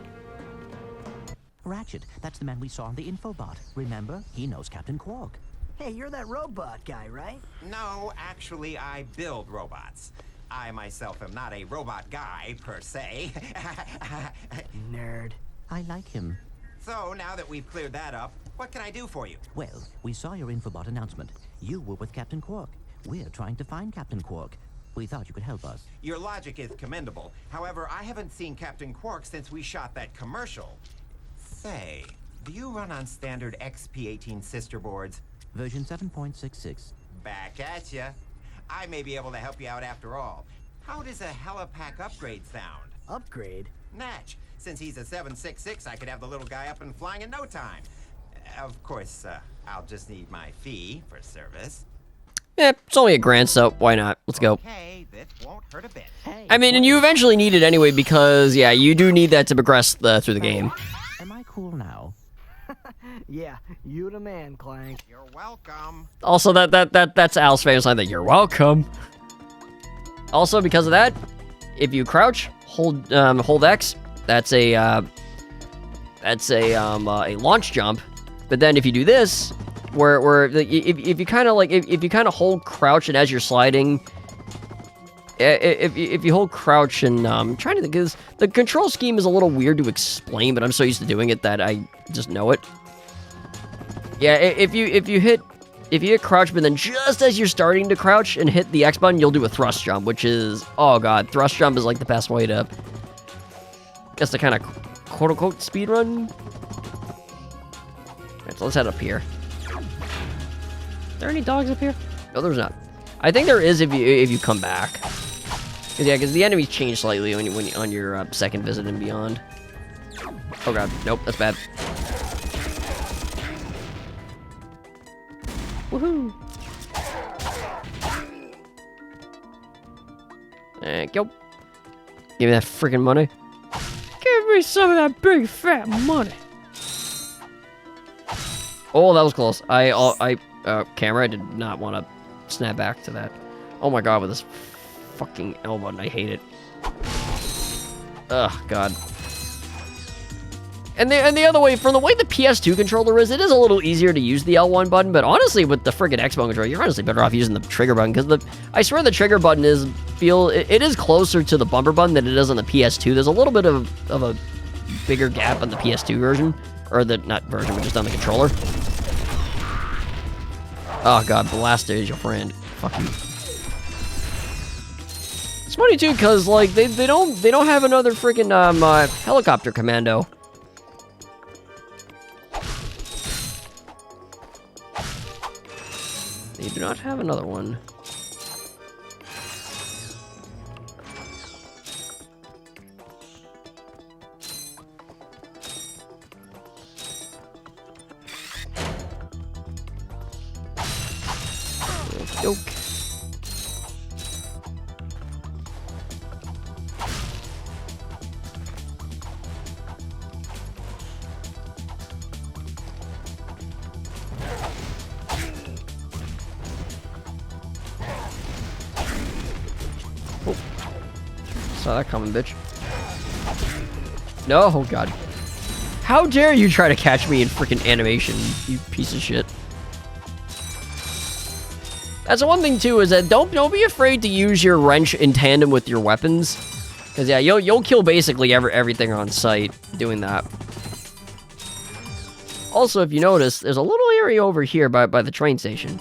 Ratchet, that's the man we saw on the infobot. Remember? He knows Captain Quark. Hey, you're that robot guy, right? No, actually, I build robots. I myself am not a robot guy, per se. Nerd. I like him. So, now that we've cleared that up, what can I do for you? Well, we saw your infobot announcement. You were with Captain Quark. We're trying to find Captain Quark. We thought you could help us. Your logic is commendable. However, I haven't seen Captain Quark since we shot that commercial. Say, do you run on standard XP18 sister boards? Version 7.66. Back at ya. I may be able to help you out after all. How does a helipack upgrade sound? Upgrade? Natch. Since he's a 766, I could have the little guy up and flying in no time. Of course, I'll just need my fee for service. Yeah, it's only a grand, so why not? Let's go. Okay, this won't hurt a bit. Hey, I mean, and you eventually need it anyway because, yeah, you do need that to progress through the game. Am I cool now? Yeah, you the man, Clank. You're welcome. Also, that's Al's famous line that you're welcome. Also, because of that, if you crouch, hold X, that's a launch jump. But then if you do this, where if you kind of hold crouch and as you're sliding, if you hold crouch and I'm trying to think, because the control scheme is a little weird to explain, but I'm so used to doing it that I just know it. Yeah, if you hit crouch, but then just as you're starting to crouch and hit the X button, you'll do a thrust jump, which is, oh god, thrust jump is like the best way to, I guess, to kind of quote unquote speed run. Alright, so let's head up here. Are there any dogs up here? No, there's not. I think there is if you come back. Because the enemies change slightly when you on your second visit and beyond. Oh god, nope, that's bad. Woohoo! Thank you. Give me that freaking money. Give me some of that big fat money. Oh, that was close. Camera, I did not want to snap back to that. Oh my god, with this fucking L button, I hate it. Ugh, god. And the other way, from the way the PS2 controller is, it is a little easier to use the L1 button, but honestly, with the friggin' Xbox controller, you're honestly better off using the trigger button, because I swear the trigger button is, it is closer to the bumper button than it is on the PS2. There's a little bit of a bigger gap on the PS2 version, or not version, but just on the controller. Oh god, Blaster is your friend. Fuck you. It's funny too, cause like they don't have another freaking helicopter commando. They do not have another one. Yoke. Oh. Saw that coming, bitch. No, oh god. How dare you try to catch me in freaking animation, you piece of shit. That's the one thing too, is that don't be afraid to use your wrench in tandem with your weapons, because yeah, you'll kill basically everything on sight doing that. Also, if you notice, there's a little area over here by the train station.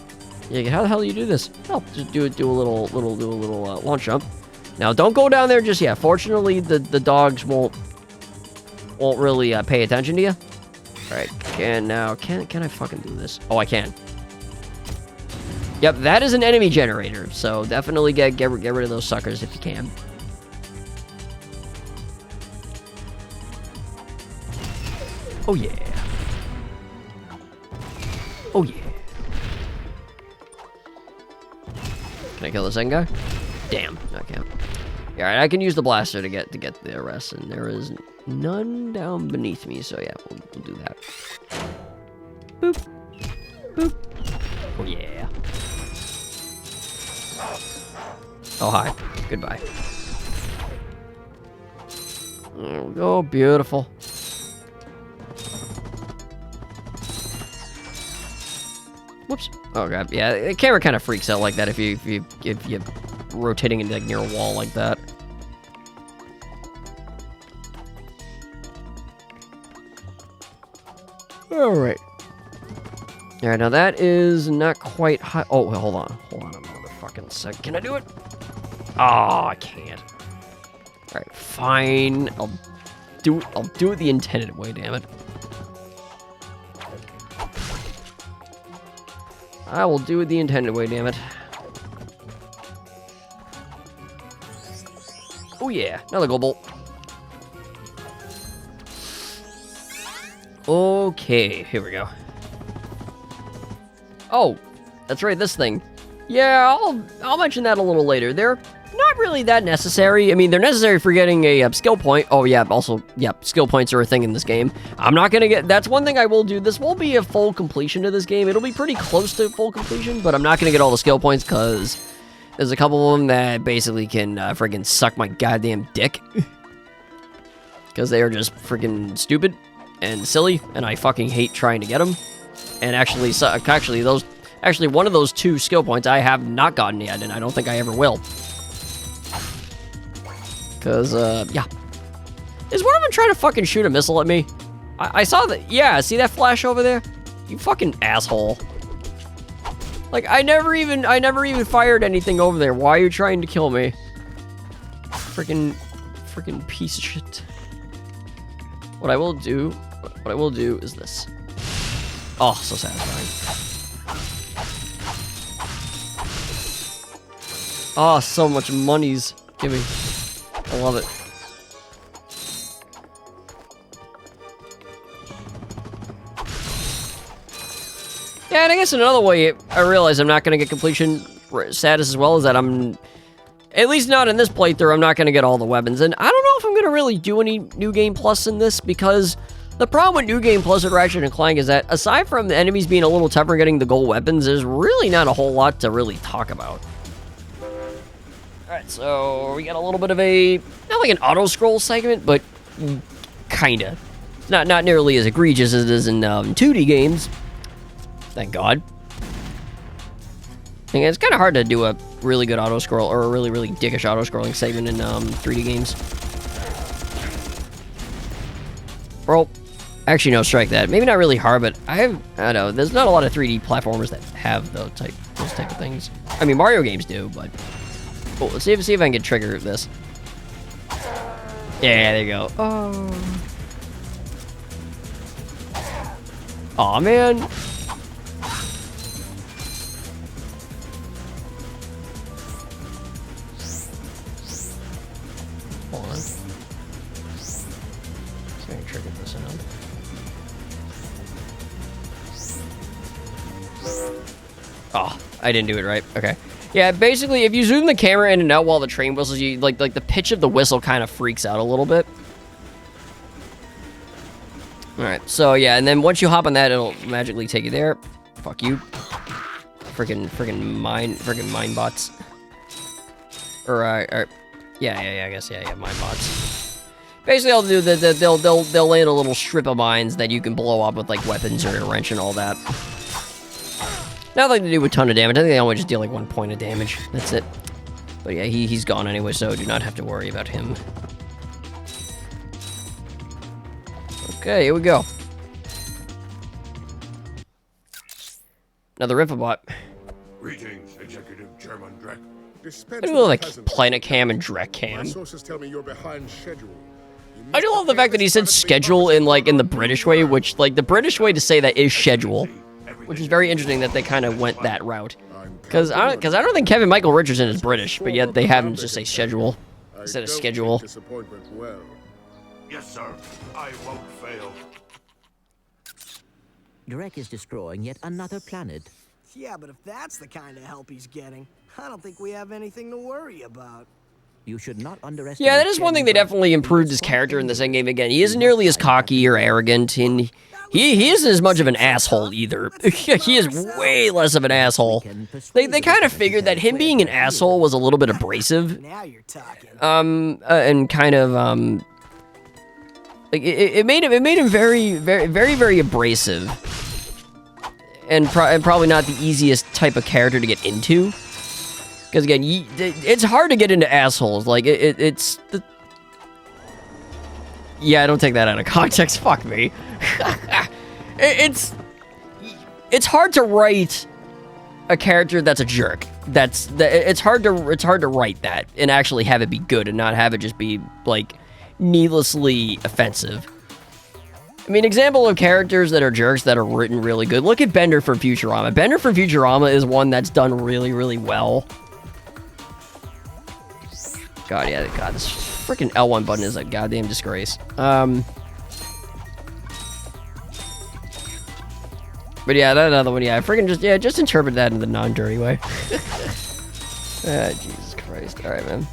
Yeah, how the hell do you do this? Oh, just do a little launch jump. Now, don't go down there just yet. Fortunately, the dogs won't really pay attention to you. All right, And now, can I fucking do this? Oh, I can. Yep, that is an enemy generator, so definitely get rid of those suckers if you can. Oh yeah. Oh yeah. Can I kill the second guy? Damn, I can't. Yeah, alright, I can use the blaster to get the rest, and there is none down beneath me, so yeah, we'll do that. Boop. Boop. Oh yeah. Oh hi. Goodbye. There we go, beautiful. Whoops. Oh god, yeah, the camera kind of freaks out like that if you rotating it like near a wall like that. All right. All right, now that is not quite high. Oh, wait, hold on a motherfucking sec. Can I do it? Oh, I can't. All right, fine. I'll do it the intended way. Damn it. I will do it the intended way. Damn it. Oh yeah, another gold bolt. Okay, here we go. Oh, that's right, this thing. Yeah, I'll mention that a little later. They're not really that necessary. I mean, they're necessary for getting a skill point. Oh yeah, also, yeah, skill points are a thing in this game. I'm not gonna get, that's one thing I will do. This won't be a full completion to this game. It'll be pretty close to full completion, but I'm not gonna get all the skill points because there's a couple of them that basically can friggin' suck my goddamn dick. Because they are just friggin' stupid and silly, and I fucking hate trying to get them. And actually, one of those 2 skill points I have not gotten yet, and I don't think I ever will. Because, yeah. Is one of them trying to fucking shoot a missile at me? I saw that. Yeah, see that flash over there? You fucking asshole. Like, I never even fired anything over there. Why are you trying to kill me? Freaking piece of shit. What I will do is this. Oh, so satisfying. Oh, so much monies. Give me. I love it. Yeah, and I guess another way I realize I'm not going to get completion status as well is that I'm, at least not in this playthrough, I'm not going to get all the weapons. And I don't know if I'm going to really do any New Game Plus in this, because the problem with New Game Plus with Ratchet and Clank is that aside from the enemies being a little tougher getting the gold weapons, there's really not a whole lot to really talk about. Alright, so we got a little bit of a, not like an auto-scroll segment, but kinda. Not nearly as egregious as it is in 2D games. Thank God. I think it's kind of hard to do a really good auto-scroll, or a really, really dickish auto-scrolling segment in 3D games. Bro, actually no, strike that. Maybe not really hard, but I don't know, there's not a lot of 3D platformers that have those type of things. I mean, Mario games do, but... Oh, let's see if I can get trigger this. Yeah, there you go. Oh. Aw, man. Hold on. Let's see if I can trigger this in. Oh, I didn't do it right. Okay. Yeah, basically, if you zoom the camera in and out while the train whistles, you like the pitch of the whistle kind of freaks out a little bit. All right, so yeah, and then once you hop on that, it'll magically take you there. Fuck you, freaking mine bots. Or yeah, I guess yeah, mine bots. Basically, I'll do they'll land a little strip of mines that you can blow up with like weapons or a wrench and all that. Not like they do a ton of damage. I think they only just deal like 1 point of damage. That's it. But yeah, he's gone anyway, so do not have to worry about him. Okay, here we go. Another Riffabot. Greetings, Executive Chairman Drek. I do like Planet Cam and Drek Cam. My sources tell me you're behind schedule. I do love the fact that he said schedule in the British way, which like the British way to say that is schedule, which is very interesting that they kind of went that route. Because I don't think Kevin Michael Richardson is British, but yet they have him just say schedule instead of schedule. Yes, sir. I won't fail. Drek is destroying yet another planet. Yeah, but if that's the kind of help he's getting, I don't think we have anything to worry about. You should not underestimate. Yeah, that is one thing they definitely improved his character in this endgame again. He isn't nearly as cocky or arrogant, and he isn't as much of an asshole either. He is way less of an asshole. They kind of figured that him being an asshole was a little bit abrasive. Now you're talking. And kind of like it made him very abrasive, and probably not the easiest type of character to get into. Because again, it's hard to get into assholes. Like it's the. Yeah, don't take that out of context. Fuck me. It's hard to write a character that's a jerk. It's hard to write that and actually have it be good and not have it just be like needlessly offensive. I mean, example of characters that are jerks that are written really good. Look at Bender from Futurama. Bender from Futurama is one that's done really well. God, yeah, God, this freaking L1 button is a goddamn disgrace. But yeah, that other one, yeah, freaking just interpret that in the non-dirty way. Jesus Christ. All right, man.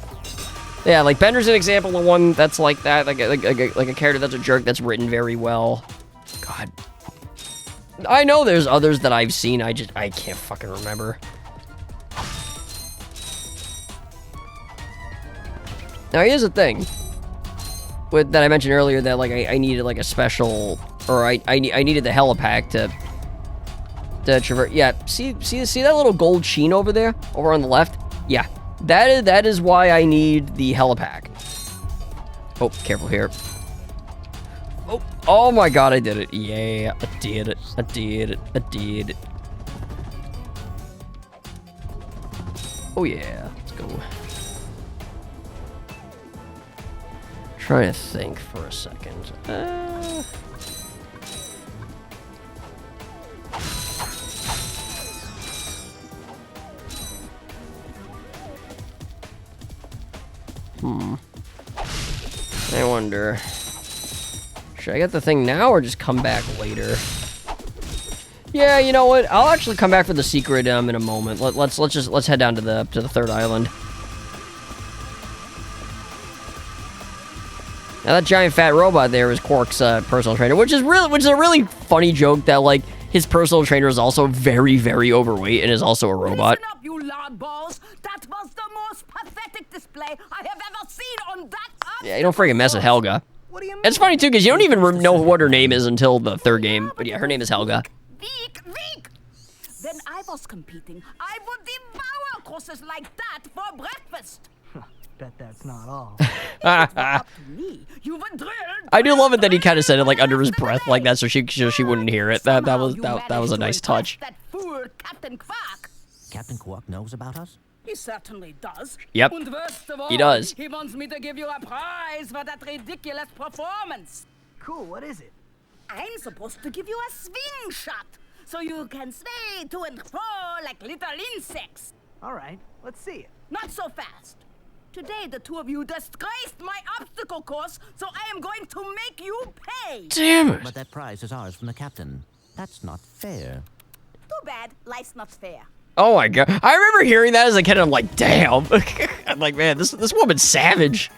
Yeah, like Bender's an example of one that's like that, like a character that's a jerk that's written very well. God. I know there's others that I've seen, I can't fucking remember. Now here's the thing that I mentioned earlier, that like I needed like a special, or I needed the helipack to traverse. Yeah, see that little gold sheen over there, over on the left? Yeah, that is why I need the helipack. Oh, careful here. Oh my God, I did it. Yeah, I did it. Oh yeah, let's go. Trying to think for a second. I wonder, should I get the thing now or just come back later? Yeah, you know what? I'll actually come back for the secret in a moment. Let's head down to the third island. Now that giant fat robot there is Quark's personal trainer, which is a really funny joke that like his personal trainer is also very overweight and is also a robot. Listen up, you loudballs! That was the most pathetic display I have ever seen on that Earth. Yeah, you don't freaking mess with Helga. What do you mean? It's funny too because you don't even know what her name is until the third game. But yeah, her name is Helga. Weak. When I was competing, I would devour courses like that for breakfast. Bet that's not all. Up to me. You were drilled. I do love it that he kind of said it like under his breath like that, so she wouldn't hear it. That was a nice touch. That fool, Captain Quark. Captain Quark knows about us? He certainly does. Yep. And worst of all, He does. He wants me to give you a prize for that ridiculous performance. Cool, what is it? I'm supposed to give you a swing shot, so you can sway to and fro like little insects. All right, let's see it. Not so fast. Today, the two of you disgraced my obstacle course, so I am going to make you pay. Damn it. But that prize is ours from the captain. That's not fair. Too bad. Life's not fair. Oh my God. I remember hearing that as a kid and I'm like, damn. I'm like, man, this woman's savage.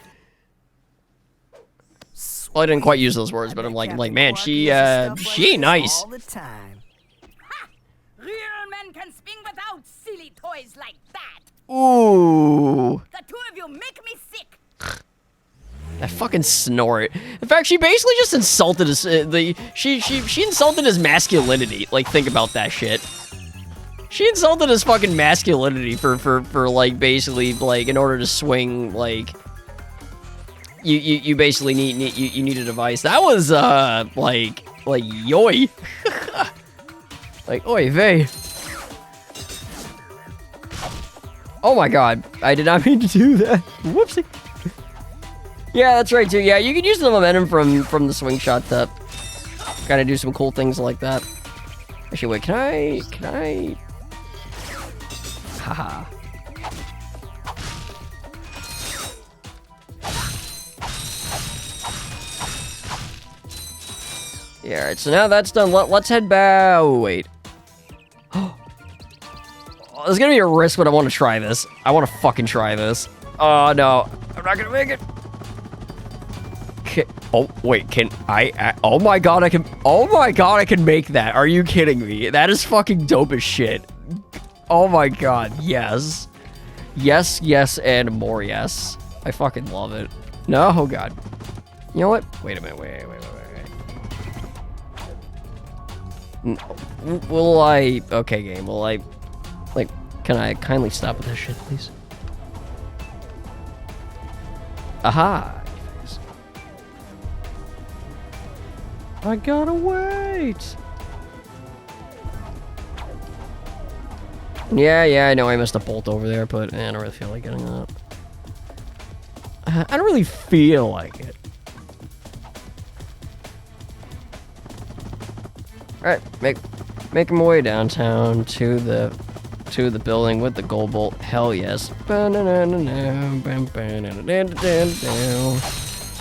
Well, I didn't quite use those words, but I'm like, man, she ain't nice. All the time. Ha! Real men can swing without silly toys like that. Ooh. The two of you make me sick. That fucking snort. In fact, she basically just insulted his she insulted his masculinity. Like, think about that shit. She insulted his fucking masculinity for like basically like in order to swing like you basically need a device. That was like yoy. Like oy vey. Oh my God, I did not mean to do that. Whoopsie. Yeah, that's right too. Yeah, you can use the momentum from the swing shot to kind of do some cool things like that. Actually, wait, can I? Haha. Yeah, alright, so now that's done. Let's head back. Oh, wait. There's gonna be a risk, but I want to try this. I want to fucking try this. Oh, no. I'm not gonna make it. Oh, wait, can I? Oh my god, I can. Oh my god, I can make that. Are you kidding me? That is fucking dope as shit. Oh my god, yes. Yes, yes, and more yes. I fucking love it. No, oh god. You know what? Wait a minute, wait. Will I... Okay, game, will I... Like, can I kindly stop with this shit, please? Aha! I gotta wait! Yeah, I know I missed a bolt over there, but I don't really feel like getting that. I don't really feel like it. Alright, making my way downtown to the building with the gold bolt. Hell yes.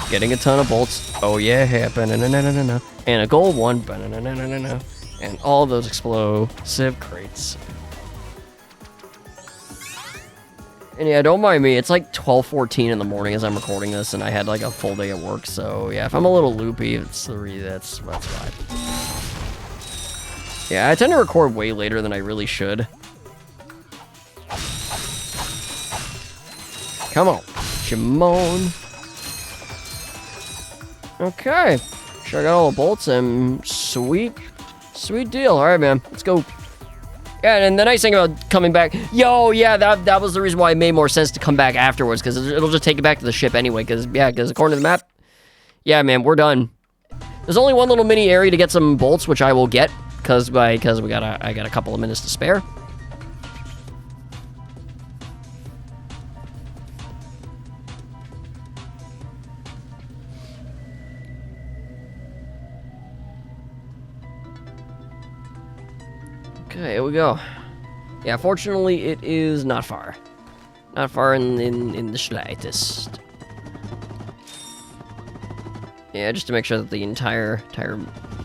Getting a ton of bolts. Oh yeah. And a gold one. And all those explosive crates. And yeah, don't mind me. It's like 12:14 in the morning as I'm recording this, and I had like a full day at work. So yeah, if I'm a little loopy, that's why. Yeah, I tend to record way later than I really should. Come on, Shimon. Okay, sure I got all the bolts and sweet deal. All right, man, let's go. Yeah, and the nice thing about coming back, yeah, that was the reason why it made more sense to come back afterwards, because it'll just take you back to the ship anyway. Because according to the map, yeah, man, we're done. There's only one little mini area to get some bolts, which I will get. Because I got a couple of minutes to spare. Okay, here we go. Yeah, fortunately, it is not far. Not far in the slightest. Yeah, just to make sure that the entire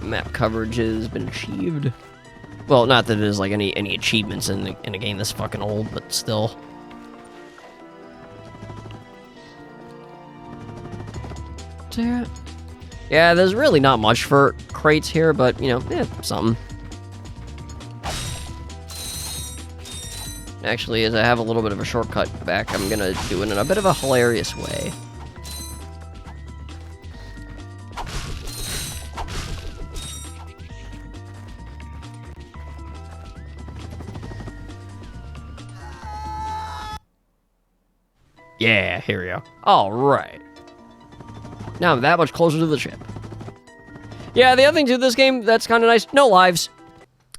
map coverage has been achieved. Well, not that there's like any achievements in a game this fucking old, but still. Yeah, there's really not much for crates here, but you know, something. Actually, as I have a little bit of a shortcut back, I'm gonna do it in a bit of a hilarious way. Yeah, here we go. All right. Now I'm that much closer to the ship. Yeah, the other thing to this game that's kind of nice, no lives.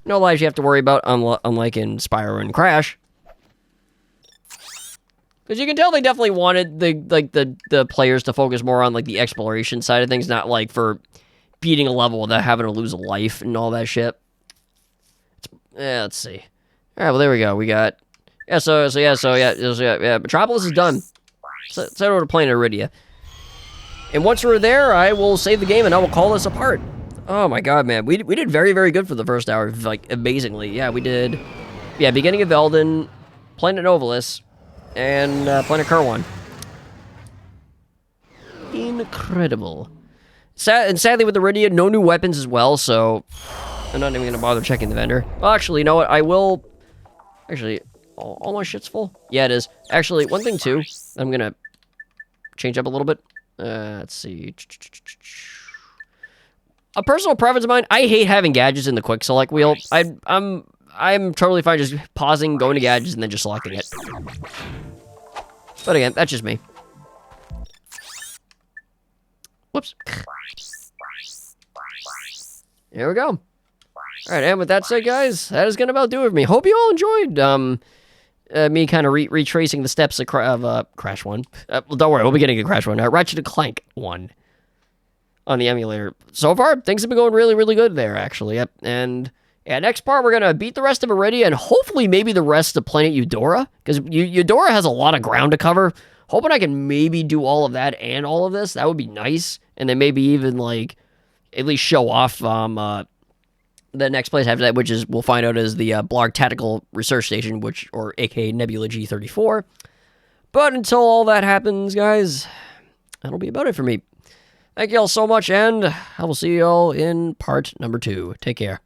No lives you have to worry about, unlike in Spyro and Crash. Because you can tell they definitely wanted the players to focus more on like the exploration side of things, not like for beating a level without having to lose a life and all that shit. Yeah, let's see. All right, well there we go. We got so Metropolis is done. Let's head over to Planet Iridia. And once we're there, I will save the game and I will call this apart. Oh my god, man. We did very, very good for the first hour, like, amazingly. Yeah, we did, beginning of Eldon, Planet Novalis, and Planet Kerwan. Incredible. Sadly with Iridia, no new weapons as well, so I'm not even going to bother checking the vendor. Well, actually, you know what? I will... Actually, all my shit's full? Yeah, it is. Actually, one thing, too, I'm going to change up a little bit. Let's see. A personal preference of mine, I hate having gadgets in the quick select wheel. I'm totally fine just pausing, going to gadgets, and then just selecting it. But again, that's just me. Whoops. Here we go. Alright, and with that said, guys, that is gonna about do it for me. Hope you all enjoyed. me kind of retracing the steps of Crash 1. Don't worry, we'll be getting a Crash 1. Ratchet Clank 1 on the emulator. So far, things have been going really, really good there, actually. Yep. And yeah, next part, we're going to beat the rest of Iridia and hopefully maybe the rest of Planet Eudora, because Eudora has a lot of ground to cover. Hoping I can maybe do all of that and all of this. That would be nice. And then maybe even, like, at least show off the next place after that, which is, we'll find out, is the Blarg Tactical Research Station, or aka Nebula G34. But until all that happens, guys, that'll be about it for me. Thank you all so much, and I will see you all in part number 2. Take care.